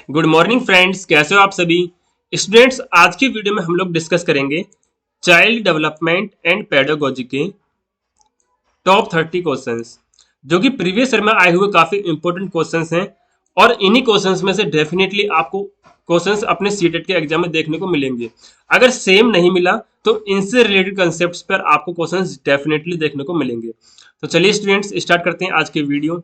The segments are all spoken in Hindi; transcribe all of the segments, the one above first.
गुड मॉर्निंग फ्रेंड्स, कैसे हो आप सभी स्टूडेंट्स। आज की वीडियो में हम लोग डिस्कस करेंगे चाइल्ड डेवलपमेंट एंड पेडागोजी के टॉप 30 क्वेश्चंस, जो कि प्रीवियस ईयर में आए हुए काफी इंपॉर्टेंट क्वेश्चंस हैं। और इन्हीं क्वेश्चंस में से डेफिनेटली आपको क्वेश्चंस अपने सीटेट के एग्जाम में देखने को मिलेंगे। अगर सेम नहीं मिला तो इनसे रिलेटेड कंसेप्ट पर आपको क्वेश्चंस डेफिनेटली देखने को मिलेंगे। तो चलिए स्टूडेंट्स, स्टार्ट करते हैं आज की वीडियो।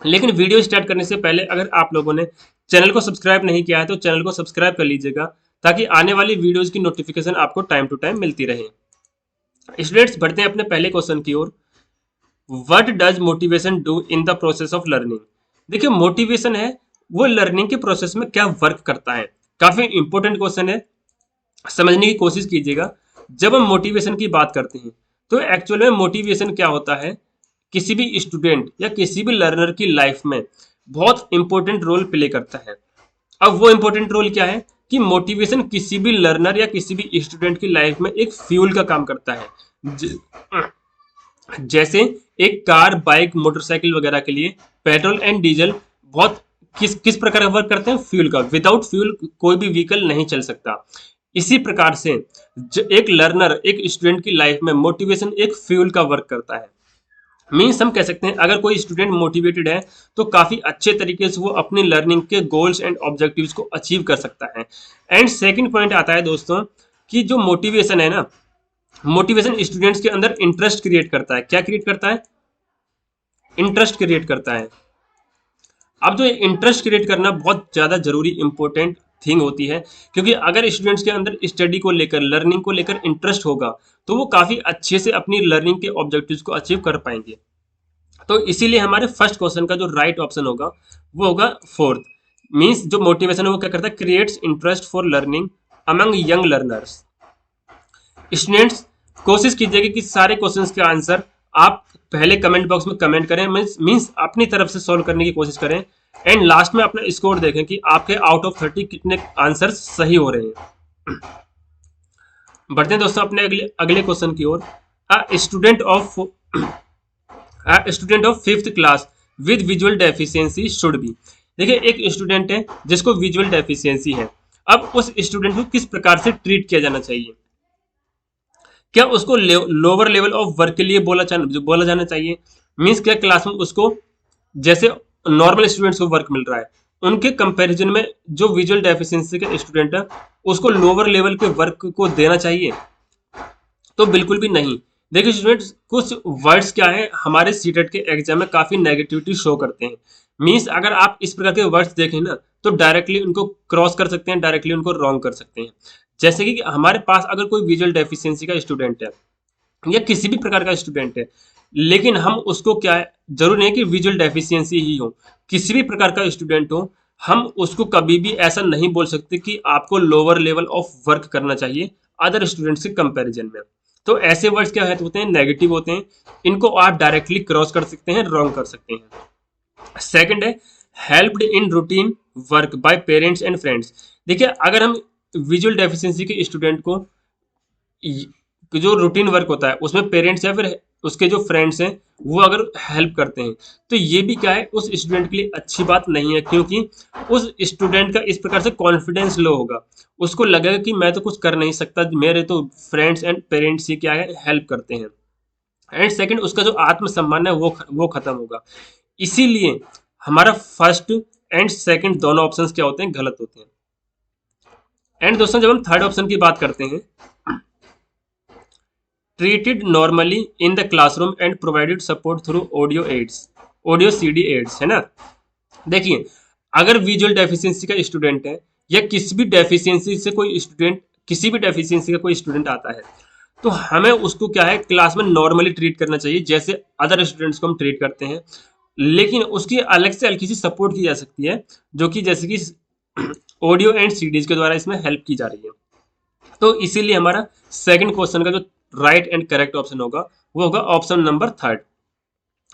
लेकिन वीडियो स्टार्ट करने से पहले अगर आप लोगों ने चैनल को सब्सक्राइब नहीं किया है तो चैनल को सब्सक्राइब कर लीजिएगा, ताकि आने वाली वीडियोस की नोटिफिकेशन आपको टाइम टू टाइम मिलती रहे। स्टूडेंट्स, बढ़ते हैं अपने पहले क्वेश्चन की ओर। What does motivation do in the process of learning. देखिए, मोटिवेशन है वो लर्निंग के प्रोसेस में क्या वर्क करता है। काफी इंपॉर्टेंट क्वेश्चन है, समझने की कोशिश कीजिएगा। जब हम मोटिवेशन की बात करते हैं तो एक्चुअल में मोटिवेशन क्या होता है, किसी भी स्टूडेंट या किसी भी लर्नर की लाइफ में बहुत इंपॉर्टेंट रोल प्ले करता है। अब वो इंपॉर्टेंट रोल क्या है कि मोटिवेशन किसी भी लर्नर या किसी भी स्टूडेंट की लाइफ में एक फ्यूल का काम करता है। ज- जैसे एक कार, बाइक, मोटरसाइकिल वगैरह के लिए पेट्रोल एंड डीजल बहुत किस किस प्रकार का वर्क करते हैं, फ्यूल का। विदाउट फ्यूल कोई भी व्हीकल नहीं चल सकता। इसी प्रकार से एक लर्नर, एक स्टूडेंट की लाइफ में मोटिवेशन एक फ्यूल का वर्क करता है। मीन्स हम कह सकते हैं अगर कोई स्टूडेंट मोटिवेटेड है तो काफी अच्छे तरीके से वो अपनी लर्निंग के गोल्स एंड ऑब्जेक्टिव्स को अचीव कर सकता है। एंड सेकंड पॉइंट आता है दोस्तों कि जो मोटिवेशन है ना, मोटिवेशन स्टूडेंट्स के अंदर इंटरेस्ट क्रिएट करता है। क्या क्रिएट करता है? इंटरेस्ट क्रिएट करता है। अब जो इंटरेस्ट क्रिएट करना बहुत ज़्यादा जरूरी इंपॉर्टेंट थिंग होती है, क्योंकि अगर स्टूडेंट्स के अंदर स्टडी को लेकर, लर्निंग को लेकर इंटरेस्ट होगा तो वो काफ़ी अच्छे से अपनी लर्निंग के ऑब्जेक्टिव्स को अचीव कर पाएंगे। तो इसीलिए हमारे फर्स्ट क्वेश्चन का जो राइट ऑप्शन होगा वो होगा फोर्थ। मीन्स जो मोटिवेशन है वो क्या करता है, creates interest for learning among young learners. Students, कोशिश कीजिएगा कि सारे क्वेश्चंस के आंसर आप पहले कमेंट बॉक्स में कमेंट करें, मीन्स अपनी तरफ से सॉल्व करने की कोशिश करें। एंड लास्ट में अपना स्कोर देखें कि आपके आउट ऑफ 30 कितने आंसर सही हो रहे हैं। बढ़ते हैं दोस्तों अपने अगले अगले क्वेश्चन की ओर। Student of fifth class with visual deficiency should be. देखिए, एक स्टूडेंट है जिसको विजुअल डेफिशिएंसी है। अब उस स्टूडेंट को किस प्रकार से ट्रीट किया जाना चाहिए? क्या उसको लोअर लेवल ऑफ वर्क के लिए बोला जाना चाहिए? मीन्स क्या क्लास में उसको जैसे नॉर्मल स्टूडेंट्स को वर्क मिल रहा है, उनके कंपैरिजन में जो विजुअल डेफिशिएंसी के स्टूडेंट है उसको लोअर लेवल के वर्क को देना चाहिए? तो बिल्कुल भी नहीं। देखिए स्टूडेंट्स, कुछ वर्ड्स क्या है हमारे सीटेट के एग्जाम में काफी नेगेटिविटी शो करते हैं। मीन्स अगर आप इस प्रकार के वर्ड्स देखें ना तो डायरेक्टली उनको क्रॉस कर सकते हैं, डायरेक्टली उनको रॉन्ग कर सकते हैं। जैसे कि हमारे पास अगर कोई विजुअल डेफिशिएंसी का स्टूडेंट है या किसी भी प्रकार का स्टूडेंट है, लेकिन हम उसको क्या है, जरूर नहीं कि विजुअल डेफिशिएंसी ही हो, किसी भी प्रकार का स्टूडेंट हो, हम उसको कभी भी ऐसा नहीं बोल सकते कि आपको लोअर लेवल ऑफ वर्क करना चाहिए अदर स्टूडेंट्स के कंपैरिजन में। तो ऐसे वर्ड्स क्या होते हैं, नेगेटिव होते हैं। इनको आप डायरेक्टली क्रॉस कर सकते हैं, रॉन्ग कर सकते हैं। सेकंड है helped in routine work by parents and friends. देखिए, अगर हम विजुअल डेफिशिएंसी के स्टूडेंट को जो रूटीन वर्क होता है उसमें पेरेंट्स या फिर उसके जो फ्रेंड्स हैं वो अगर हेल्प करते हैं तो ये भी क्या है, उस स्टूडेंट के लिए अच्छी बात नहीं है, क्योंकि उस स्टूडेंट का इस प्रकार से कॉन्फिडेंस लो होगा। उसको लगेगा कि मैं तो कुछ कर नहीं सकता, मेरे तो फ्रेंड्स एंड पेरेंट्स ही क्या है, हेल्प करते हैं। एंड सेकंड, उसका जो आत्मसम्मान है वो खत्म होगा। इसीलिए हमारा फर्स्ट एंड सेकंड दोनों ऑप्शंस क्या होते हैं, गलत होते हैं। एंड दोस्तों, जब हम थर्ड ऑप्शन की बात करते हैं, treated normally in the classroom and provided support through audio CD aids, है ना। देखिए, अगर विजुअल डेफिशिएंसी का स्टूडेंट है या किसी भी डेफिशिएंसी का कोई स्टूडेंट आता है तो हमें उसको क्या है, क्लास में नॉर्मली ट्रीट करना चाहिए जैसे अदर स्टूडेंट्स को हम ट्रीट करते हैं। लेकिन उसकी अलग से हल्की सी सपोर्ट की जा सकती है, जो कि जैसे कि ऑडियो एंड सीडीज के द्वारा इसमें हेल्प की जा रही है। तो इसीलिए हमारा सेकंड क्वेश्चन का जो राइट एंड करेक्ट ऑप्शन होगा वो होगा option number third,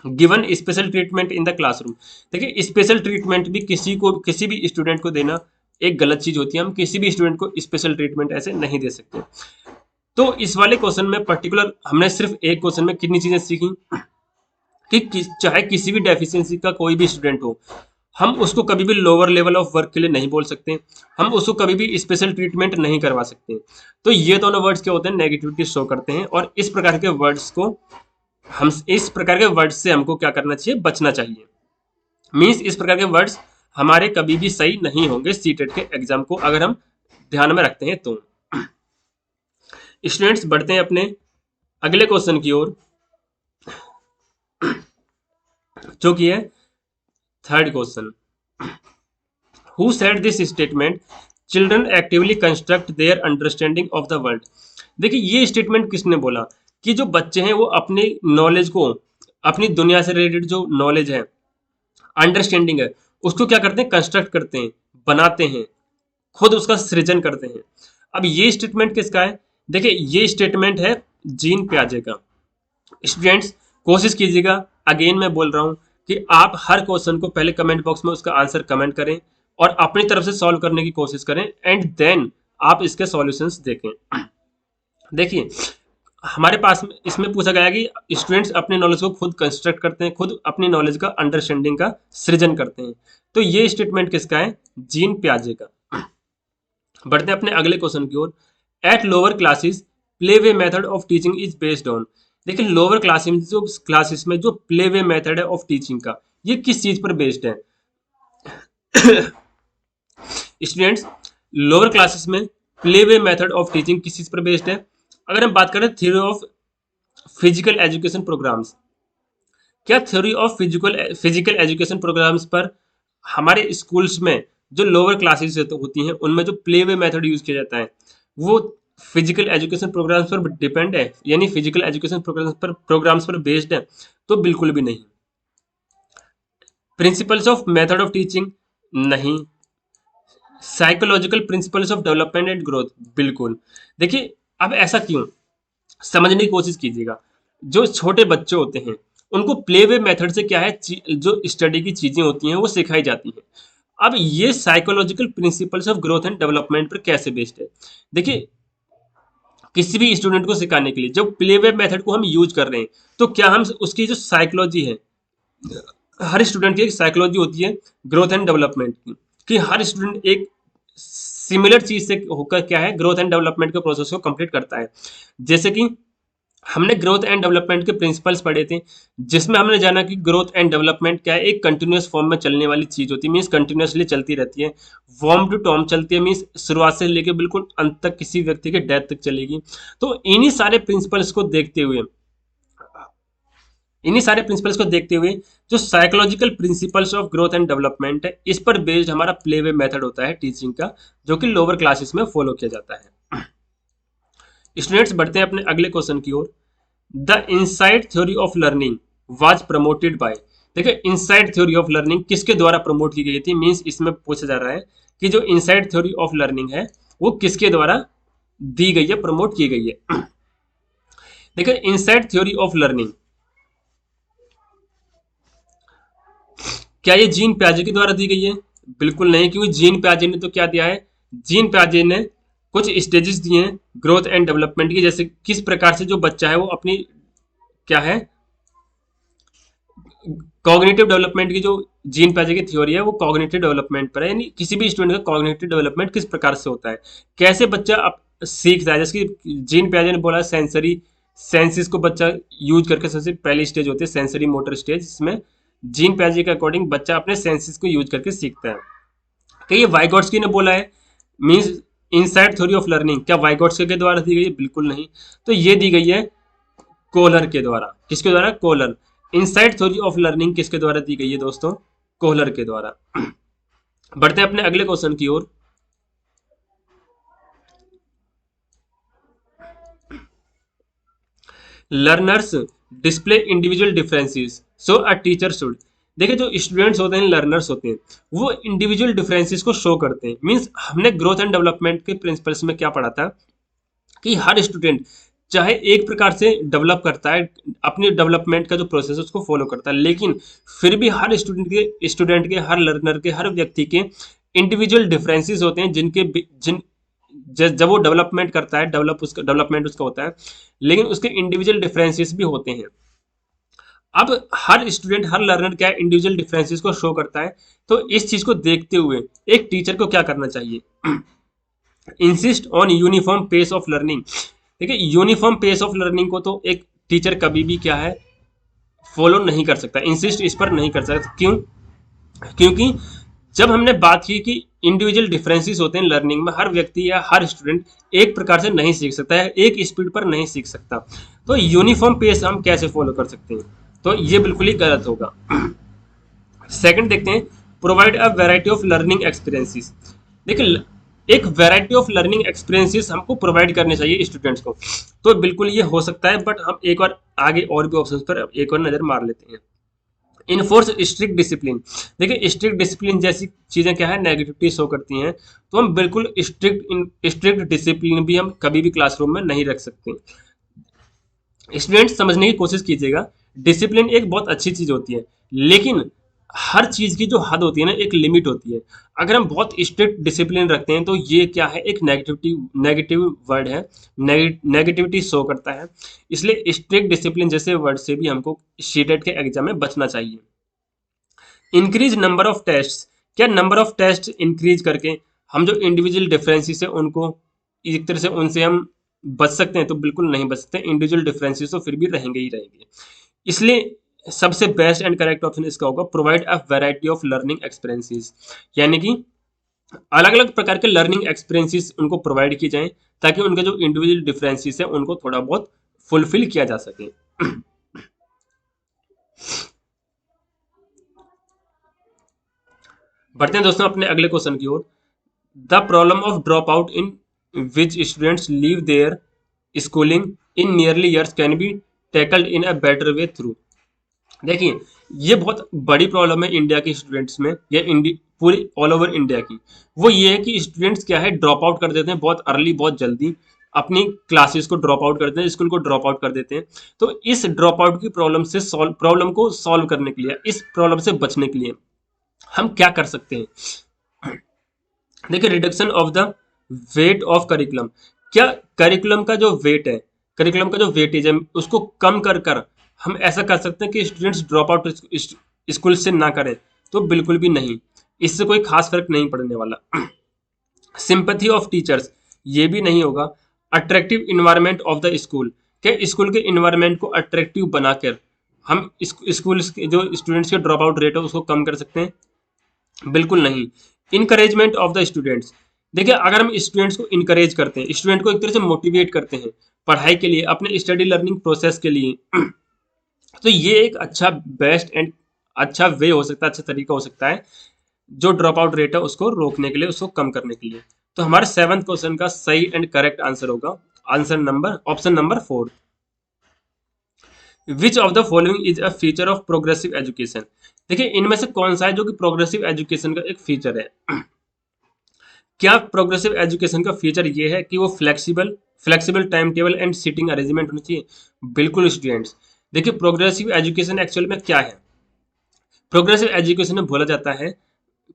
given special treatment in the classroom. देखिए, स्पेशल ट्रीटमेंट भी किसी भी स्टूडेंट को देना एक गलत चीज होती है। हम किसी भी स्टूडेंट को स्पेशल ट्रीटमेंट ऐसे नहीं दे सकते। तो इस वाले क्वेश्चन में पर्टिकुलर हमने सिर्फ एक क्वेश्चन में कितनी चीजें सीखी कि चाहे किसी भी डेफिशिएंसी का कोई भी स्टूडेंट हो, हम उसको कभी भी लोअर लेवल ऑफ वर्क के लिए नहीं बोल सकते, हम उसको कभी भी स्पेशल ट्रीटमेंट नहीं करवा सकते। तो ये दोनों वर्ड्स क्या होते हैं, नेगेटिविटी शो करते हैं, और इस प्रकार के वर्ड्स को हम इस प्रकार के वर्ड्स से हमको क्या करना चाहिए, बचना चाहिए। मीन्स इस प्रकार के वर्ड्स हमारे कभी भी सही नहीं होंगे सीटेट के एग्जाम को अगर हम ध्यान में रखते हैं तो। स्टूडेंट्स बढ़ते हैं अपने अगले क्वेश्चन की ओर, जो कि है third question. Who said this statement, children actively construct their understanding of the world. देखिए ये स्टेटमेंट किसने बोला कि जो बच्चे हैं वो अपनी नॉलेज को, अपनी दुनिया से रिलेटेड जो नॉलेज है, अंडरस्टैंडिंग है, उसको क्या करते हैं, कंस्ट्रक्ट करते हैं, बनाते हैं, खुद उसका सृजन करते हैं। अब ये स्टेटमेंट किसका है, देखिए ये स्टेटमेंट है जीन पियाजे का। स्टूडेंट्स कोशिश कीजिएगा, अगेन मैं बोल रहा हूं कि आप हर क्वेश्चन को पहले कमेंट बॉक्स में उसका आंसर कमेंट करें और अपनी तरफ से सॉल्व करने की कोशिश करें, एंड देन आप इसके सॉल्यूशंस देखें। देखिए हमारे पास इसमें पूछा गया कि स्टूडेंट्स अपने नॉलेज को खुद कंस्ट्रक्ट करते हैं, खुद अपनी नॉलेज का अंडरस्टैंडिंग का सृजन करते हैं। तो ये स्टेटमेंट किसका है, जीन पियाजे का। बढ़ते हैं अपने अगले क्वेश्चन की ओर। At lower classes play way method of teaching is based on. देखिए लोअर क्लासेस में जो प्ले वे मेथड है ऑफ टीचिंग का, ये किस चीज पर बेस्ड है। स्टूडेंट्स लोअर क्लासेस में play way method of teaching किस चीज पर बेस्ड है। अगर हम बात करें theory of physical education programmes, क्या theory of physical education programmes पर हमारे स्कूल्स में जो लोअर क्लासेस होती हैं उनमें जो प्ले वे मेथड यूज किया जाता है वो फिजिकल एजुकेशन प्रोग्राम्स पर डिपेंड है, यानी फिजिकल एजुकेशन प्रोग्राम्स पर बेस्ड है, तो बिल्कुल भी नहीं। Principles of method of teaching नहीं। Psychological principles of development and growth, बिल्कुल। देखिए अब ऐसा क्यों, समझने की कोशिश कीजिएगा। जो छोटे बच्चे होते हैं उनको प्ले वे मेथड से क्या है, जो स्टडी की चीजें होती हैं वो सिखाई जाती हैं। अब ये psychological principles of growth and development पर कैसे बेस्ड है। देखिए किसी भी स्टूडेंट को सिखाने के लिए जब प्ले वे मेथड को हम यूज कर रहे हैं तो क्या हम उसकी जो साइकोलॉजी है, हर स्टूडेंट की एक साइकोलॉजी होती है ग्रोथ एंड डेवलपमेंट की, कि हर स्टूडेंट एक सिमिलर चीज से होकर क्या है, ग्रोथ एंड डेवलपमेंट के प्रोसेस को कंप्लीट करता है। जैसे कि हमने ग्रोथ एंड डेवलपमेंट के प्रिंसिपल्स पढ़े थे, जिसमें हमने जाना कि ग्रोथ एंड डेवलपमेंट क्या है, एक कंटिन्यूस फॉर्म में चलने वाली चीज होती है, मीन्स कंटिन्यूसली चलती रहती है। वॉर्म टू टॉम चलती है, मीन्स शुरुआत से लेकर बिल्कुल अंत तक किसी व्यक्ति के डेथ तक चलेगी। तो इन्हीं सारे प्रिंसिपल्स को देखते हुए जो psychological principles of growth and development है, इस पर बेस्ड हमारा प्ले वे मेथड होता है टीचिंग का, जो कि लोअर क्लासेस में फॉलो किया जाता है। स्टूडेंट्स बढ़ते हैं अपने अगले क्वेश्चन की ओर। The insight theory of learning was promoted by. देखिए इनसाइट थ्योरी ऑफ लर्निंग किसके द्वारा प्रमोट की गई थी, मीन्स इसमें पूछा जा रहा है कि जो इनसाइट थ्योरी ऑफ लर्निंग है वो किसके द्वारा दी गई है, प्रमोट की गई है। देखिए इनसाइट थ्योरी ऑफ लर्निंग क्या ये जीन पियाजे के द्वारा दी गई है, बिल्कुल नहीं, क्योंकि जीन पियाजे ने तो क्या दिया है, जीन पियाजे ने कुछ स्टेजेस दिए हैं ग्रोथ एंड डेवलपमेंट की, जैसे किस प्रकार से जो बच्चा है वो अपनी क्या है कॉग्निटिव डेवलपमेंट की, जो जीन पियाजे की थ्योरी है वो कॉग्निटिव डेवलपमेंट पर है, यानी किसी भी स्टूडेंट का कॉग्निटिव डेवलपमेंट किस प्रकार से होता है, कैसे बच्चा अब सीखता है। जैसे कि जीन पियाजे ने बोला सेंसरी सेंसिस को बच्चा यूज करके सबसे पहली स्टेज होती है सेंसरी मोटर स्टेज, जिसमें जीन पियाजे के अकॉर्डिंग बच्चा अपने सेंसेस को यूज करके सीखता है। क्या ये वाइगोट्स्की ने बोला है, means inside theory of learning क्या वाइगोट्स्की के द्वारा दी गई है, बिल्कुल नहीं। तो ये दी गई है कोहलर के द्वारा, किसके द्वारा, Kohler. Inside theory of learning किसके द्वारा दी गई है दोस्तों, कोहलर के द्वारा। बढ़ते हैं अपने अगले क्वेश्चन की ओर। Learners display individual differences so a teacher should. देखिए जो स्टूडेंट्स होते हैं, लर्नर्स होते हैं, वो इंडिविजुअल डिफरेंसेस को शो करते हैं। मींस हमने ग्रोथ एंड डेवलपमेंट के प्रिंसिपल्स में क्या पढ़ा था कि हर स्टूडेंट चाहे एक प्रकार से डेवलप करता है, अपने डेवलपमेंट का जो प्रोसेस है उसको फॉलो करता है, लेकिन फिर भी हर स्टूडेंट के हर लर्नर के हर व्यक्ति के इंडिविजुअल डिफरेंसेस होते हैं, जब वो डेवलपमेंट करता है, डेवलपमेंट उसका होता है, लेकिन उसके इंडिविजुअल डिफरेंसेस भी होते हैं। अब हर स्टूडेंट, हर लर्नर क्या है, इंडिविजुअल डिफरेंसेस को शो करता है। तो इस चीज को देखते हुए एक टीचर को क्या करना चाहिए? Insist on uniform pace of learning. देखिए, यूनिफॉर्म पेस ऑफ लर्निंग को तो एक टीचर कभी भी क्या है, फॉलो नहीं कर सकता, इंसिस्ट इस पर नहीं कर सकता। क्यों? क्योंकि जब हमने बात की कि इंडिविजुअल डिफरेंसेस होते हैं लर्निंग में, हर व्यक्ति या हर स्टूडेंट एक प्रकार से नहीं सीख सकता है, एक स्पीड पर नहीं सीख सकता। तो यूनिफॉर्म पेस हम कैसे फॉलो कर सकते हैं? तो ये बिल्कुल ही गलत होगा। सेकंड देखते हैं, provide a variety of learning experiences. देखिए, एक वैरायटी ऑफ लर्निंग एक्सपीरियंसेस हमको प्रोवाइड करने चाहिए स्टूडेंट्स को। तो बिल्कुल ये हो सकता है, बट हम एक बार आगे और भी ऑप्शंस पर एक और नजर मार लेते हैं। Enforce strict discipline. देखिए, स्ट्रिक्ट डिसिप्लिन जैसी चीजें क्या है, नेगेटिविटी शो करती हैं। तो हम बिल्कुल स्ट्रिक्ट डिसिप्लिन भी हम कभी भी क्लासरूम में नहीं रख सकते। स्टूडेंट्स समझने की कोशिश कीजिएगा, डिसिप्लिन एक बहुत अच्छी चीज होती है, लेकिन हर चीज की जो हद होती है ना, एक लिमिट होती है। अगर हम बहुत स्ट्रिक्ट डिसिप्लिन रखते हैं तो ये क्या है, एक नेगेटिव वर्ड है, नेगेटिविटी शो करता है। इसलिए स्ट्रिक्ट डिसिप्लिन जैसे वर्ड से भी हमको शीटेट के एग्जाम में बचना चाहिए। Increase number of test. क्या नंबर ऑफ टेस्ट इंक्रीज करके हम जो इंडिविजुअल डिफरेंसेस है उनको एक तरह से उनसे हम बच सकते हैं? तो बिल्कुल नहीं बच सकते। इंडिविजुअल डिफरेंसेस तो फिर भी रहेंगे ही रहेंगे। इसलिए सबसे बेस्ट एंड करेक्ट ऑप्शन इसका होगा, provide a variety of learning experiences. यानी कि अलग अलग प्रकार के लर्निंग एक्सपीरियंसेस उनको प्रोवाइड किए जाएं, ताकि उनके जो इंडिविजुअल डिफरेंसेस है उनको थोड़ा बहुत फुलफिल किया जा सके। बढ़ते हैं दोस्तों अपने अगले क्वेश्चन की ओर। The problem of drop out in which students leave their schooling in nearly years can be tackled in a better way through. देखिए, ये बहुत बड़ी प्रॉब्लम है इंडिया के स्टूडेंट्स में, या पूरी ऑल ओवर इंडिया की। वो ये है कि स्टूडेंट्स क्या है, ड्रॉप आउट कर देते हैं बहुत अर्ली, बहुत जल्दी अपनी क्लासेस को ड्रॉप आउट करते हैं, स्कूल को ड्रॉप आउट कर देते हैं। तो इस ड्रॉप आउट की प्रॉब्लम को सॉल्व करने के लिए, इस प्रॉब्लम से बचने के लिए हम क्या कर सकते हैं? देखिए, reduction of the weight of curriculum. क्या करिकुलम का जो वेट है, करिकुलम का जो वेटेज है, उसको कम कर कर हम ऐसा कर सकते हैं कि स्टूडेंट्स ड्रॉप आउट स्कूल से ना करें? तो बिल्कुल भी नहीं, इससे कोई खास फर्क नहीं पड़ने वाला। सिंपैथी ऑफ टीचर्स, ये भी नहीं होगा। Attractive environment of the school. क्या स्कूल के इन्वायरमेंट को अट्रैक्टिव बनाकर हम स्कूल जो स्टूडेंट्स के ड्रॉप आउट रेट है उसको कम कर सकते हैं? बिल्कुल नहीं। Encouragement of the students. देखिए, अगर हम स्टूडेंट्स को इनकरेज करते हैं, स्टूडेंट को एक तरह से मोटिवेट करते हैं पढ़ाई के लिए, अपने स्टडी लर्निंग प्रोसेस के लिए, तो ये एक अच्छा बेस्ट एंड अच्छा वे हो सकता है, अच्छा तरीका हो सकता है जो ड्रॉप आउट रेट है उसको रोकने के लिए, उसको कम करने के लिए। तो हमारे 7th क्वेश्चन का सही एंड करेक्ट आंसर होगा option number 4। Which of the following is a feature of progressive education. देखिए, इनमें से कौन सा है जो कि प्रोग्रेसिव एजुकेशन का एक फीचर है? क्या प्रोग्रेसिव एजुकेशन का फीचर ये है कि वो flexible time table and seating arrangement होनी चाहिए? बिल्कुल स्टूडेंट्स। देखिए, प्रोग्रेसिव एजुकेशन एक्चुअल में क्या है? प्रोग्रेसिव एजुकेशन में बोला जाता है,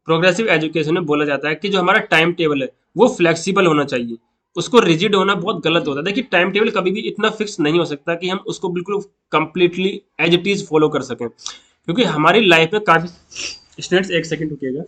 प्रोग्रेसिव एजुकेशन में बोला जाता है कि जो हमारा टाइम टेबल है वो फ्लेक्सिबल होना चाहिए। उसको रिजिड होना बहुत गलत होता है। देखिए, टाइम टेबल कभी भी इतना फिक्स नहीं हो सकता कि हम उसको बिल्कुल completely as it is follow कर सकें, क्योंकि हमारी लाइफ में काफी स्टूडेंट्स, एक सेकंड रुकिएगा।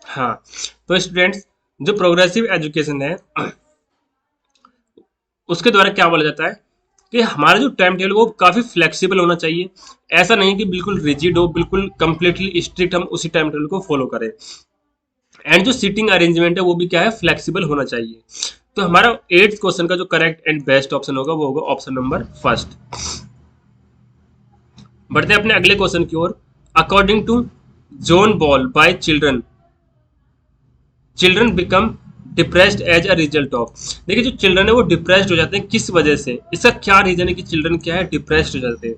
हाँ, तो स्टूडेंट्स, जो प्रोग्रेसिव एजुकेशन है उसके द्वारा क्या बोला जाता है कि हमारा जो टाइम टेबल वो काफी फ्लेक्सिबल होना चाहिए। ऐसा नहीं कि बिल्कुल रिजिड हो, बिल्कुल कंप्लीटली स्ट्रिक्ट हम उसी टाइम टेबल को फॉलो करें। एंड जो सीटिंग अरेंजमेंट है वो भी क्या है, फ्लेक्सिबल होना चाहिए। तो हमारा 8th क्वेश्चन का जो करेक्ट एंड बेस्ट ऑप्शन होगा वो होगा ऑप्शन नंबर 1। बढ़ते हैं अपने अगले क्वेश्चन की ओर। According to John Bowlby children become depressed as a result of. देखिए जो चिल्ड्रन है वो डिप्रेस्ड हो जाते हैं, किस वजह से, इसका क्या रीजन है कि चिल्ड्रन क्या है डिप्रेस्ड हो जाते हैं?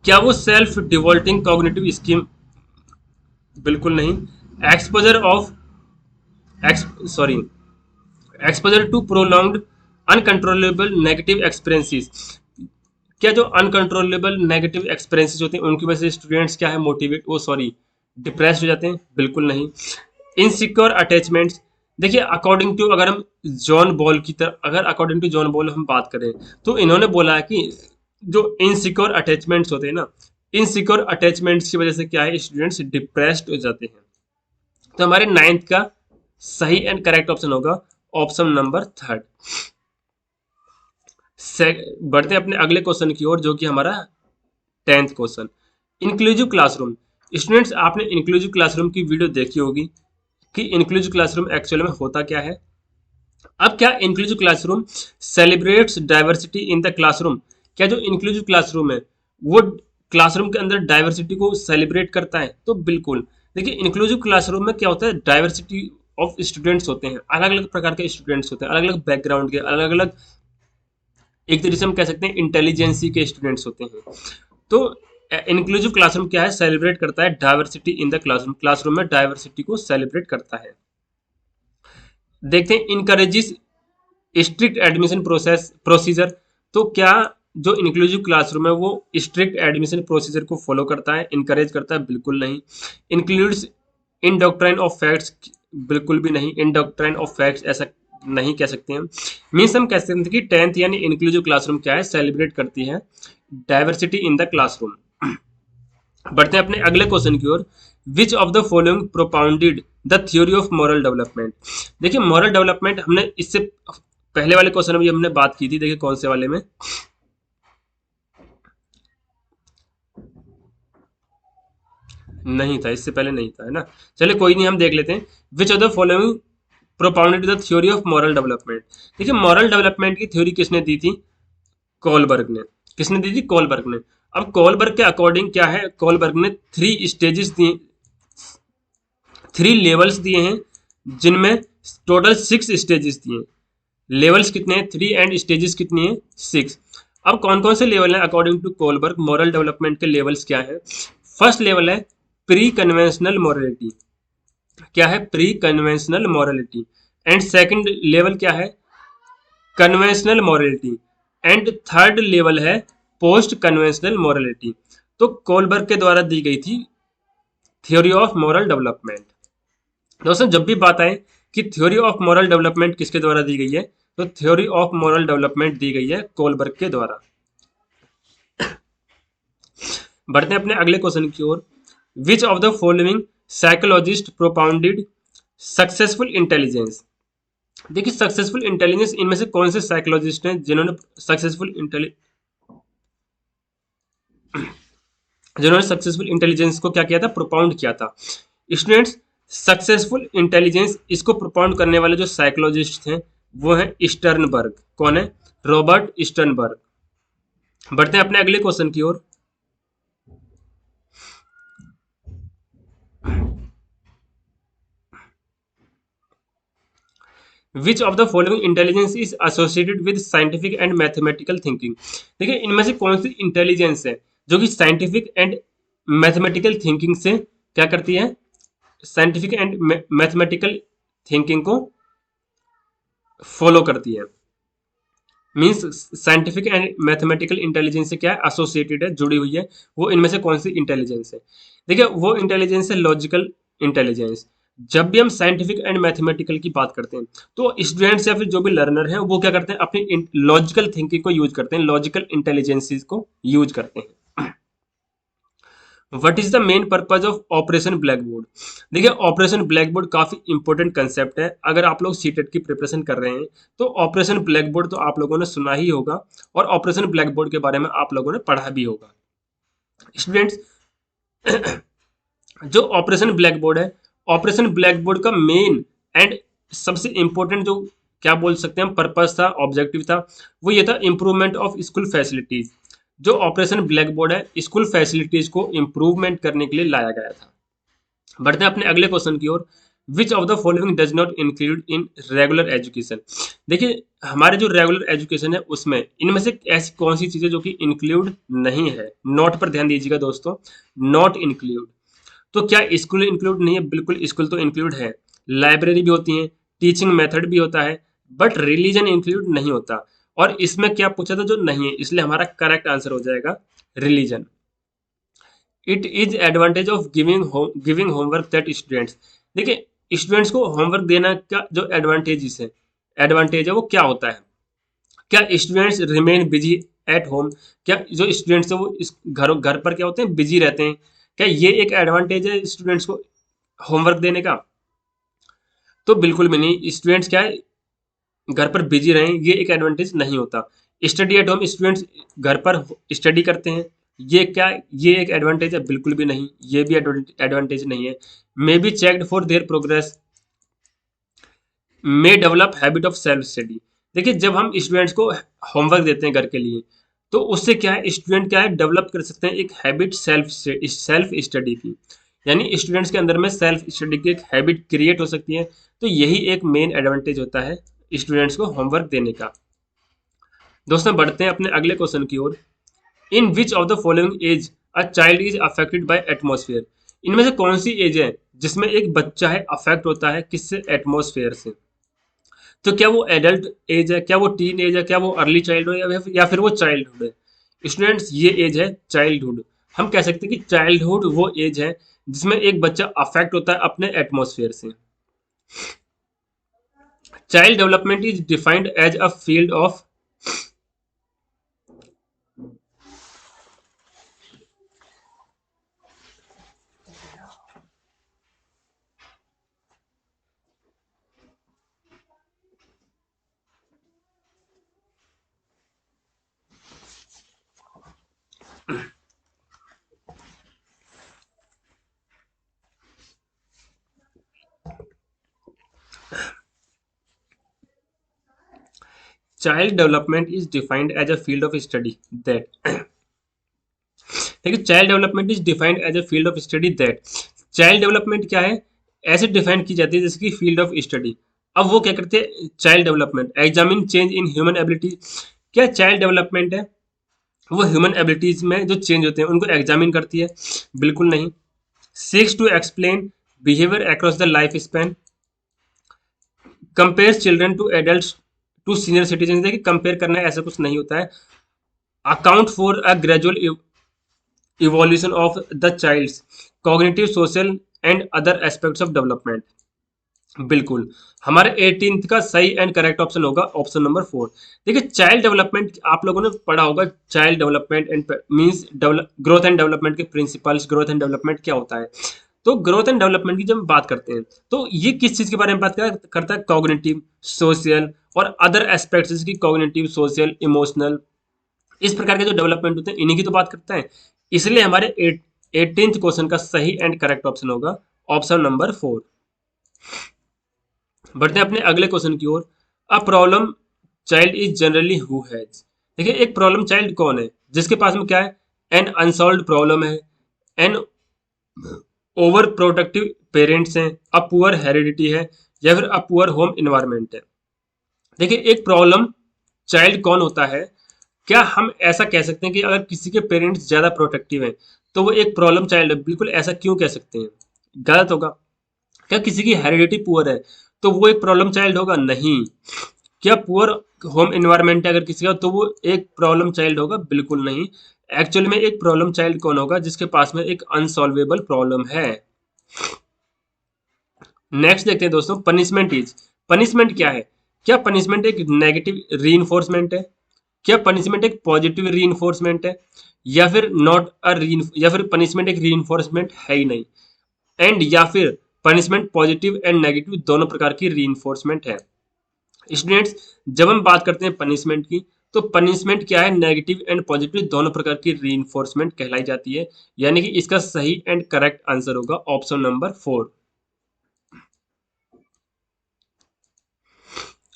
क्या वो सेल्फ डिवोल्टिंग कॉग्निटिव स्कीम? बिल्कुल नहीं। Exposure of sorry exposure to prolonged uncontrollable negative experiences. क्या जो अनकंट्रोलेबल नेगेटिव एक्सपीरियंसेस होते हैं उनकी वजह से स्टूडेंट्स क्या है मोटिवेट वो सॉरी डिप्रेस्ड हो जाते हैं? बिल्कुल नहीं। Insecure attachments. देखिए अकॉर्डिंग टू अगर हम जॉन बॉल की तरफ अगर अकॉर्डिंग टू जॉन बॉल हम बात करें तो इन्होंने बोला है कि जो इनसिक्योर अटैचमेंट्स होते हैं ना, इनसिक्योर अटैचमेंट्स की वजह से क्या है स्टूडेंट्स डिप्रेस्ड हो जाते हैं। तो हमारे नाइन्थ का सही एंड करेक्ट ऑप्शन होगा ऑप्शन नंबर 3। बढ़ते हैं अपने अगले क्वेश्चन की ओर जो कि हमारा 10th question, inclusive classroom. Students आपने इंक्लूसिव क्लासरूम की वीडियो देखी होगी कि इंक्लूसिव क्लासरूम एक्चुअल में होता क्या है। अब क्या inclusive classroom celebrates diversity in the classroom? क्या जो इंक्लूसिव क्लासरूम है वो क्लासरूम के अंदर डाइवर्सिटी को सेलिब्रेट करता है? तो बिल्कुल। देखिए इंक्लूसिव क्लासरूम में क्या होता है, डाइवर्सिटी ऑफ स्टूडेंट्स होते हैं, अलग अलग प्रकार के स्टूडेंट्स होते हैं, अलग अलग बैकग्राउंड के, अलग अलग एक तरीके से हम कह सकते हैं इंटेलिजेंसी के स्टूडेंट्स होते हैं। तो इंक्लूसिव क्लासरूम क्या है, सेलिब्रेट करता है diversity in the classroom, classroom में डाइवर्सिटी को सेलिब्रेट करता है। देखते हैं इनकरेजिस स्ट्रिक्ट एडमिशन प्रोसीजर। तो क्या जो इंक्लूसिव क्लासरूम है वो स्ट्रिक्ट एडमिशन प्रोसीजर को फॉलो करता है, इनकरेज करता है? बिल्कुल नहीं। Includes in doctrine of facts? बिल्कुल भी नहीं। इन डॉक्ट्राइन ऑफ फैक्ट्स ऐसा नहीं कह सकते हैं। मीन्स हम कह सकते हैं कि 10th यानी इंक्लूसिव क्लासरूम क्या है, सेलिब्रेट करती है डाइवर्सिटी इन द क्लासरूम। बढ़ते हैं अपने अगले क्वेश्चन की ओर, which of the following propounded the theory of moral development? देखिए मॉरल डेवलपमेंट हमने इससे पहले वाले क्वेश्चन में भी हमने बात की थी, देखिए कौन से वाले में, नहीं था, इससे पहले नहीं था, है ना। चलिए कोई नहीं, हम देख लेते हैं। विच of the following propounded the theory of moral development? देखिए मॉरल डेवलपमेंट की थ्योरी किसने दी थी? कोलबर्ग ने। किसने दी थी? कोलबर्ग ने। अब कोलबर्ग के अकॉर्डिंग क्या है, कोलबर्ग ने 3 स्टेजेस दिए, 3 लेवल्स दिए हैं जिनमें टोटल 6 स्टेजेस दिए। लेवल्स कितने हैं 3 एंड स्टेजेस कितनी है 6। अब कौन कौन से लेवल हैं according to Kohlberg? Moral development के लेवल्स क्या है? फर्स्ट लेवल है प्री कन्वेंशनल मॉरलिटी। क्या है? Pre conventional morality. And second level क्या है? Conventional morality. And third level है पोस्ट कन्वेंशनल मॉरलिटी। तो कोलबर्ग के द्वारा दी गई थी थ्योरी ऑफ मॉरल डेवलपमेंट। दोस्तों जब भी बात आए कि थ्योरी ऑफ मॉरल डेवलपमेंट किसके द्वारा दी गई है, तो थ्योरी ऑफ मॉरल डेवलपमेंट दी गई है कोलबर्ग के द्वारा। बढ़ते हैं अपने अगले क्वेश्चन की ओर, which of the following psychologist propounded successful intelligence? देखिए सक्सेसफुल इंटेलिजेंस इनमें से कौन से साइकोलॉजिस्ट हैं जिन्होंने सक्सेसफुल इंटेलिजेंस को क्या किया था, प्रोपाउंड किया था? स्टूडेंट्स सक्सेसफुल इंटेलिजेंस इसको प्रोपाउंड करने वाले जो साइकोलॉजिस्ट हैं वो है स्टर्नबर्ग। कौन है? Robert Sternberg. बढ़ते हैं अपने अगले क्वेश्चन की ओर, which of the following intelligence is associated with scientific and mathematical thinking? देखिए इनमें से कौन सी इंटेलिजेंस है जो कि साइंटिफिक एंड मैथमेटिकल थिंकिंग से क्या करती है, साइंटिफिक एंड मैथमेटिकल थिंकिंग को फॉलो करती है? Means scientific and mathematical intelligence से क्या है, एसोसिएटेड है, जुड़ी हुई है। वो इनमें से कौन सी इंटेलिजेंस है? देखिए वो इंटेलिजेंस है लॉजिकल इंटेलिजेंस। जब भी हम साइंटिफिक एंड मैथमेटिकल की बात करते हैं तो स्टूडेंट्स या फिर जो भी लर्नर हैं वो क्या करते हैं, अपनी लॉजिकल थिंकिंग को यूज करते हैं, लॉजिकल इंटेलिजेंसीज को यूज करते हैं। What is the main purpose of operation black board? देखिए ऑपरेशन ब्लैक बोर्ड काफी इंपॉर्टेंट कंसेप्ट है। अगर आप लोग सीटेट की प्रिपरेशन कर रहे हैं तो ऑपरेशन ब्लैक बोर्ड तो आप लोगों ने सुना ही होगा और ऑपरेशन ब्लैक बोर्ड के बारे में आप लोगों ने पढ़ा भी होगा। स्टूडेंट्स जो ऑपरेशन ब्लैक बोर्ड है, ऑपरेशन ब्लैक बोर्ड का मेन एंड सबसे इंपॉर्टेंट जो क्या बोल सकते हैं पर्पस था, ऑब्जेक्टिव था, वो ये था इंप्रूवमेंट ऑफ स्कूल फैसिलिटीज। जो ऑपरेशन ब्लैक बोर्ड है स्कूल फैसिलिटीज को इंप्रूवमेंट करने के लिए लाया गया था। बढ़ते हैं अपने अगले क्वेश्चन की ओर, which of the following does not include in regular education. देखिए हमारे जो रेगुलर एजुकेशन है उसमें इनमें से ऐसी कौन सी चीजें जो कि इंक्लूड नहीं है। नोट पर ध्यान दीजिएगा दोस्तों, नॉट इंक्लूड। तो क्या स्कूल इंक्लूड नहीं है? बिल्कुल स्कूल तो इंक्लूड है, लाइब्रेरी भी होती है, टीचिंग मेथड भी होता है, बट रिलीजन इंक्लूड नहीं होता। और इसमें क्या पूछा था? जो नहीं है, इसलिए हमारा करेक्ट आंसर हो जाएगा religion. It is advantage of giving homework that students. देखिए स्टूडेंट्स को होमवर्क देना का जो एडवांटेज है वो क्या होता है? क्या students remain busy at home? क्या जो स्टूडेंट्स है वो इस घर पर क्या होते हैं? बिजी रहते हैं। क्या ये एक एडवांटेज है स्टूडेंट्स को होमवर्क देने का? तो बिल्कुल भी नहीं। स्टूडेंट्स क्या है, घर पर बिजी रहें, ये एक एडवांटेज नहीं होता। स्टडी एट होम, स्टूडेंट्स घर पर स्टडी करते हैं, ये क्या, ये एक एडवांटेज है? बिल्कुल भी नहीं, ये भी एडवांटेज नहीं है। May be checked for their progress, may develop habit of self study. देखिए जब हम स्टूडेंट्स को होमवर्क देते हैं घर के लिए, तो उससे क्या है, स्टूडेंट क्या है, डेवलप कर सकते हैं एक हैबिट सेल्फ स्टडी की। यानी स्टूडेंट्स के अंदर में सेल्फ स्टडी की एक हैबिट क्रिएट हो सकती है। तो यही एक मेन एडवांटेज होता है स्टूडेंट्स को होमवर्क देने का। दोस्तों बढ़ते हैं अपने अगले क्वेश्चन की ओर। In which of the following as a child is affected by atmosphere. इनमें से कौन सी एज है जिसमें एक बच्चा है अफेक्ट होता है किससे? एटमोसफेयर से। तो क्या वो एडल्ट एज है, क्या वो टीन एज है, क्या वो अर्ली चाइल्डहुड है, या फिर वो चाइल्डहुड है? स्टूडेंट्स ये एज है चाइल्डहुड। हम कह सकते हैं कि चाइल्डहुड वो एज है जिसमें एक बच्चा अफेक्ट होता है अपने एटमोसफेयर से। Child development is defined as a field of, child development is defined as a field of study that, देखिए child development is defined as a field of study that. Child development क्या है? ऐसे डिफाइन की जाती है जैसे कि फील्ड ऑफ स्टडी। अब वो क्या करते हैं? Child development examine change in human ability. क्या चाइल्ड डेवलपमेंट है वो ह्यूमन एबिलिटीज में जो चेंज होते हैं उनको एग्जामिन करती है? बिल्कुल नहीं। Seeks to explain behaviour across the life span, compare children to adult to senior citizen. देखिए कंपेयर करना है ऐसा कुछ नहीं होता है। Account for a gradual evolution of the child's cognitive social and other aspects of development. बिल्कुल हमारे 18th का सही एंड करेक्ट ऑप्शन होगा ऑप्शन नंबर 4। देखिए चाइल्ड डेवलपमेंट आप लोगों ने पढ़ा होगा, child development and means growth and development के प्रिंसिपल्स। ग्रोथ एंड डेवलपमेंट क्या होता है? तो ग्रोथ एंड डेवलपमेंट की जब हम बात करते हैं तो ये किस चीज के बारे में बात करता है? कॉग्निटिव, सोशल और अदर एस्पेक्ट्स, जैसे कि कॉग्निटिव, सोशल, इमोशनल, इस प्रकार के जो डेवलपमेंट होते हैं इन्हीं की तो बात करता है। इसलिए हमारे 18th क्वेश्चन का सही एंड करेक्ट ऑप्शन होगा ऑप्शन नंबर 4। बढ़ते हैं अपने अगले क्वेश्चन की ओर। A problem child is generally who has. देखिए एक प्रॉब्लम चाइल्ड कौन है जिसके पास में क्या है? एन अनसॉल्व प्रॉब्लम है, एन ओवर प्रोटेक्टिव पेरेंट्स हैं, अ पुअर हेरिडिटी है, या फिर अ पुअर होम इन्वायरमेंट है। देखिए एक प्रॉब्लम चाइल्ड कौन होता है? क्या हम ऐसा कह सकते हैं कि अगर किसी के पेरेंट्स ज्यादा प्रोटेक्टिव हैं तो वो एक प्रॉब्लम चाइल्ड है? बिल्कुल ऐसा क्यों कह सकते हैं, गलत होगा। क्या किसी की हेरिडिटी पुअर है तो वो एक प्रॉब्लम चाइल्ड होगा? नहीं। क्या पुअर होम इन्वायरमेंट है अगर किसी का तो वो एक प्रॉब्लम चाइल्ड होगा? बिल्कुल नहीं। एक्चुअल में एक प्रॉब्लम चाइल्ड कौन होगा? जिसके पास में एक अनसॉल्वेबल प्रॉब्लम है। नेक्स्ट देखते हैं दोस्तों, पनिशमेंट इज। पनिशमेंट क्या है? क्या पनिशमेंट एक नेगेटिव रीइंफोर्समेंट है? क्या पनिशमेंट एक पॉजिटिव रीइंफोर्समेंट है? या फिर नॉट अ री, या फिर पनिशमेंट एक रीइंफोर्समेंट है ही नहीं? एंड या फिर पनिशमेंट पॉजिटिव एंड नेगेटिव दोनों प्रकार की रीइंफोर्समेंट है। स्टूडेंट्स जब हम बात करते हैं पनिशमेंट की, तो पनिशमेंट क्या है? नेगेटिव एंड पॉजिटिव दोनों प्रकार की रीइंफोर्समेंट कहलाई जाती है। यानी कि इसका सही एंड करेक्ट आंसर होगा ऑप्शन नंबर 4।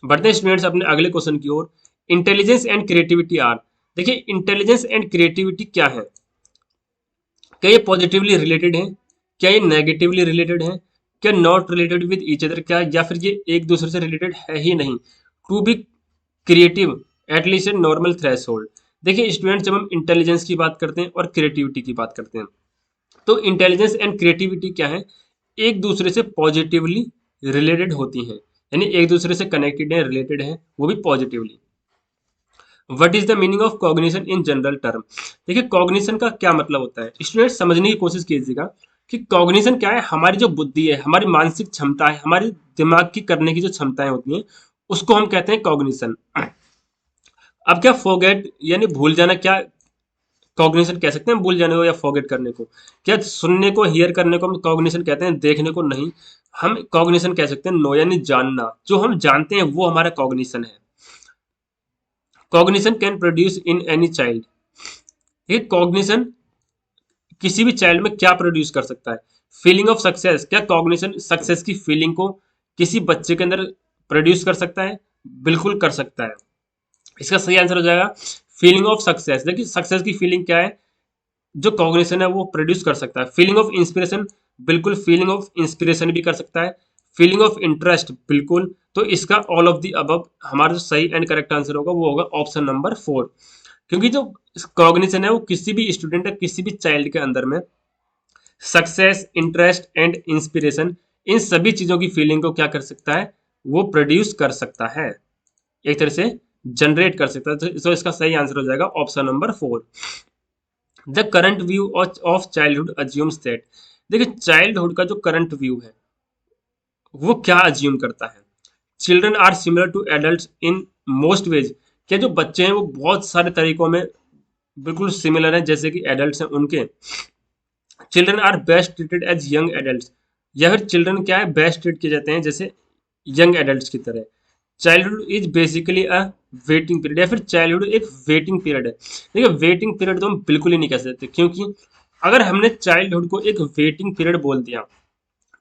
बढ़ते हैं स्टूडेंट्स अपने अगले क्वेश्चन की ओर। Intelligence and creativity are. देखिए इंटेलिजेंस एंड क्रिएटिविटी क्या है? क्या ये पॉजिटिवली रिलेटेड है? क्या ये नेगेटिवली रिलेटेड है? क्या not related with each other, क्या या फिर ये एक दूसरे से रिलेटेड है ही नहीं। To be creative at least a normal threshold. देखिए स्टूडेंट, जब हम इंटेलिजेंस की बात करते हैं और क्रिएटिविटी की बात करते हैं, तो इंटेलिजेंस एंड क्रिएटिविटी क्या है, एक दूसरे से पॉजिटिवली रिलेटेड होती हैं, यानी एक दूसरे से कनेक्टेड है, रिलेटेड है, वो भी positively. What is the meaning of cognition in general term. देखिए कॉग्निशन का क्या मतलब होता है, स्टूडेंट समझने की कोशिश कीजिएगा कि कॉग्निशन क्या है। हमारी जो बुद्धि है, हमारी मानसिक क्षमता है, हमारी दिमाग की करने की जो क्षमताएं होती हैं, उसको हम कहते हैं कॉग्निशन। अब क्या फॉरगेट यानी भूल जाना, क्या कॉग्निशन कह सकते हैं भूल जाने को या फॉरगेट करने को। क्या सुनने को, हियर करने को हम कॉग्निशन कहते हैं, देखने को नहीं। हम कॉग्निशन कह सकते हैं नो यानी जानना, जो हम जानते हैं वो हमारा कॉग्निशन है। Cognition can produce in any child. ये कॉग्निशन किसी भी चाइल्ड में क्या प्रोड्यूस कर सकता है। फीलिंग ऑफ सक्सेस, क्या कॉग्निशन सक्सेस की फीलिंग को किसी बच्चे के अंदर प्रोड्यूस कर सकता है, बिल्कुल कर सकता है। इसका सही आंसर हो जाएगा फीलिंग ऑफ सक्सेस। देखिए सक्सेस की फीलिंग क्या है, जो कॉग्निशन है वो प्रोड्यूस कर सकता है। फीलिंग ऑफ इंस्पिरेशन, बिल्कुल फीलिंग ऑफ इंस्पिरेशन भी कर सकता है। फीलिंग ऑफ इंटरेस्ट, बिल्कुल। तो इसका ऑल ऑफ द अबव हमारा जो सही एंड करेक्ट आंसर होगा वो होगा ऑप्शन नंबर 4। क्योंकि जो कॉग्निशन है वो किसी भी स्टूडेंट है, किसी भी चाइल्ड के अंदर में सक्सेस, इंटरेस्ट एंड इंस्पिरेशन, इन सभी चीजों की फीलिंग को क्या कर सकता है, वो प्रोड्यूस कर सकता है, एक तरह से जनरेट कर सकता है। तो इसका सही आंसर हो जाएगा option number 4। The current view of childhood assumes that. देखिए चाइल्डहुड का जो करंट व्यू है वो क्या अज्यूम करता है, children are similar to adult in most ways. क्या जो बच्चे हैं वो बहुत सारे तरीकों में बिल्कुल सिमिलर हैं जैसे कि एडल्ट हैं उनके। Children are best treated as young adult, या फिर चिल्ड्रन क्या है बेस्ट ट्रीट किए जाते हैं जैसे यंग एडल्ट की तरह। Childhood is basically a waiting period, या फिर चाइल्डहुड एक वेटिंग पीरियड है। देखिए वेटिंग पीरियड तो हम बिल्कुल ही नहीं कह सकते, क्योंकि अगर हमने चाइल्डहुड को एक वेटिंग पीरियड बोल दिया,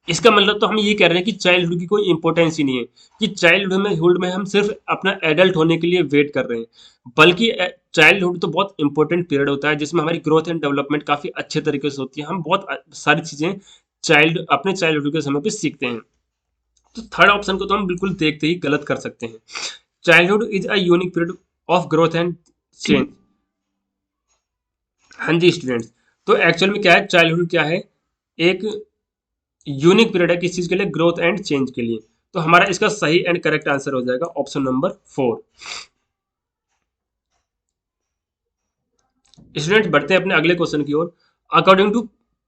इसका मतलब तो हम ये कह रहे हैं कि चाइल्डहुड की कोई इंपॉर्टेंस ही नहीं है, कि चाइल्डहुड में हम सिर्फ अपना एडल्ट होने के लिए वेट कर रहे हैं। बल्कि चाइल्डहुड तो बहुत इंपॉर्टेंट पीरियड होता है जिसमें हमारी ग्रोथ एंड डेवलपमेंट काफी अच्छे तरीके से होती है। हम बहुत सारी चीजें अपने चाइल्डहुड के समय पे सीखते हैं। तो थर्ड ऑप्शन को तो हम बिल्कुल देखते ही गलत कर सकते हैं। Childhood is a unique period of growth and change. हाँ जी स्टूडेंट्स, तो एक्चुअल में क्या है, चाइल्डहुड क्या है, एक यूनिक पीरियड है किस चीज के लिए, ग्रोथ एंड चेंज के लिए। तो हमारा इसका सही एंड करेक्ट आंसर हो जाएगा ऑप्शन नंबर 4। स्टूडेंट बढ़ते हैं अपने अगले क्वेश्चन की ओर। According to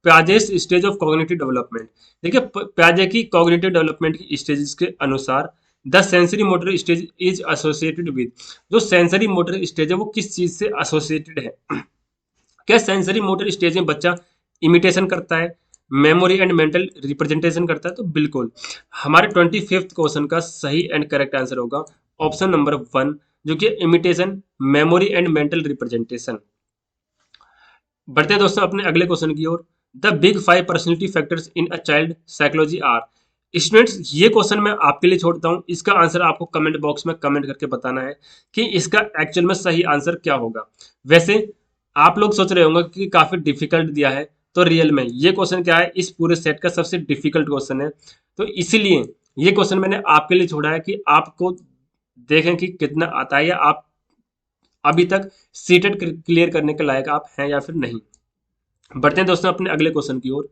Piaget's stage of cognitive development. देखिए प्याजे की कॉग्निटिव डेवलपमेंट की स्टेजेस के अनुसार the sensory motor stage is associated with. जो सेंसरी मोटर स्टेज है वो किस चीज से एसोसिएटेड है। क्या सेंसरी मोटर स्टेज में बच्चा इमिटेशन करता है, मेमोरी एंड मेंटल रिप्रेजेंटेशन करता है, तो बिल्कुल हमारे 25th क्वेश्चन का सही एंड करेक्ट आंसर होगा ऑप्शन नंबर 1, जो कि imitation, memory and mental representation. बढ़ते हैं दोस्तों अपने अगले क्वेश्चन की ओर। The big 5 personality factors in a child psychology are. Students ये क्वेश्चन मैं आपके लिए छोड़ता हूँ, इसका आंसर आपको कमेंट बॉक्स में कमेंट करके बताना है कि इसका एक्चुअल में सही आंसर क्या होगा। वैसे आप लोग सोच रहे होंगे कि काफी डिफिकल्ट दिया है, तो रियल में ये क्वेश्चन क्या है, इस पूरे सेट का सबसे डिफिकल्ट क्वेश्चन है। तो इसीलिए ये क्वेश्चन मैंने आपके लिए छोड़ा है कि आपको देखें कि कितना आता है, या आप अभी तक सीटेट क्लियर करने के लायक आप हैं या फिर नहीं। बढ़ते हैं दोस्तों अपने अगले क्वेश्चन की ओर।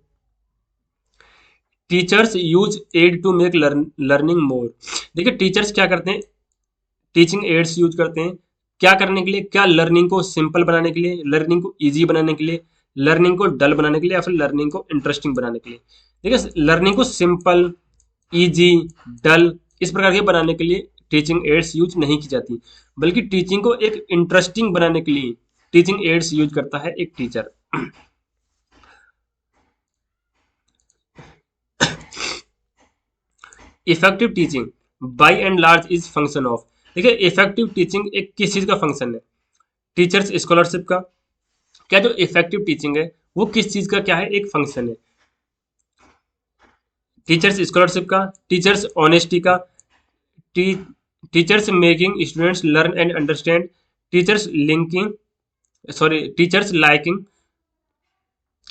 Teachers use aid to make learning more. देखिए टीचर्स क्या करते हैं, टीचिंग एड्स यूज करते हैं क्या करने के लिए, क्या लर्निंग को सिंपल बनाने के लिए, लर्निंग को इजी बनाने के लिए, लर्निंग को डल बनाने के लिए, या फिर लर्निंग को इंटरेस्टिंग बनाने के लिए। देखिए लर्निंग को सिंपल, इजी, डल इस प्रकार के बनाने के लिए टीचिंग एड्स यूज नहीं की जाती, बल्कि टीचिंग को एक इंटरेस्टिंग बनाने के लिए टीचिंग एड्स यूज करता है एक teacher. Effective teaching bye and large is function of. देखिए इफेक्टिव टीचिंग एक किस चीज का फंक्शन है, टीचर्स स्कॉलरशिप का। क्या जो इफेक्टिव टीचिंग है वो किस चीज का क्या है, एक फंक्शन है। टीचर्स स्कॉलरशिप का, टीचर्स ऑनेस्टी का, t, teachers making students learn and understand, teachers linking teachers liking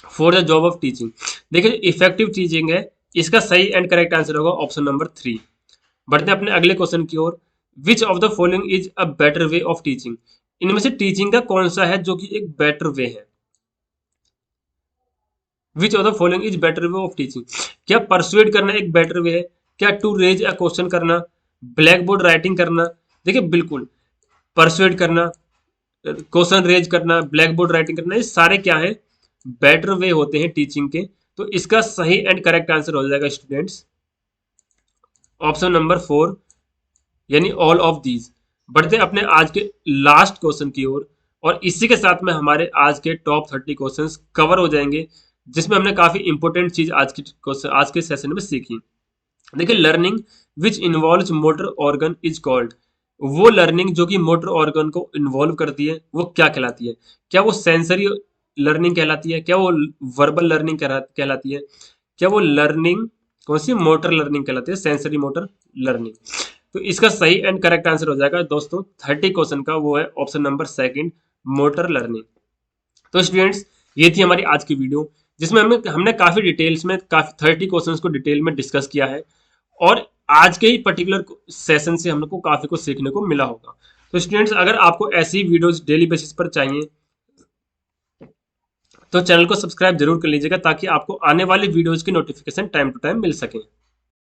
for the job of teaching. देखिए इफेक्टिव टीचिंग है इसका सही एंड करेक्ट आंसर होगा ऑप्शन नंबर 3। बढ़ते हैं अपने अगले क्वेश्चन की ओर। Which of the following is a better way of teaching? इनमें से टीचिंग का कौन सा है जो कि एक बेटर वे है? विच of the following is better way of teaching? क्या परसुएड करना एक बेटर वे है? क्या टू रेज अ क्वेश्चन करना, ब्लैक बोर्ड राइटिंग करना? देखिए बिल्कुल, परसुएड करना, क्वेश्चन रेज करना, ब्लैक बोर्ड राइटिंग करना, ये सारे क्या है, बेटर वे होते हैं टीचिंग के। तो इसका सही एंड करेक्ट आंसर हो जाएगा स्टूडेंट्स ऑप्शन नंबर 4, यानी ऑल ऑफ दीज। बढ़ते हैं अपने आज के लास्ट क्वेश्चन की ओर, और इसी के साथ में हमारे आज के टॉप 30 क्वेश्चंस कवर हो जाएंगे, जिसमें हमने काफी इंपॉर्टेंट चीज आज के सेशन में सीखी। देखिए, learning which involve motor organ is called. वो लर्निंग जो कि मोटर ऑर्गन को इन्वॉल्व करती है वो क्या कहलाती है? क्या वो सेंसरी लर्निंग कहलाती है? क्या वो वर्बल लर्निंग कहलाती है? क्या वो लर्निंग कौन सी मोटर लर्निंग कहलाती है? Sensory motor learning. तो इसका सही एंड करेक्ट आंसर हो जाएगा दोस्तों 30 क्वेश्चन का, वो है ऑप्शन नंबर 2, मोटर लर्निंग। तो स्टूडेंट्स, ये थी हमारी आज की वीडियो, जिसमें हमने काफी डिटेल्स में काफी 30 क्वेश्चंस को डिटेल में डिस्कस किया है, और आज के ही पर्टिकुलर सेशन से हम लोग को काफी कुछ सीखने को मिला होगा। तो स्टूडेंट्स, अगर आपको ऐसी वीडियोस डेली बेसिस पर चाहिए तो चैनल को सब्सक्राइब जरूर कर लीजिएगा, ताकि आपको आने वाली वीडियोस की नोटिफिकेशन टाइम टू टाइम मिल सके।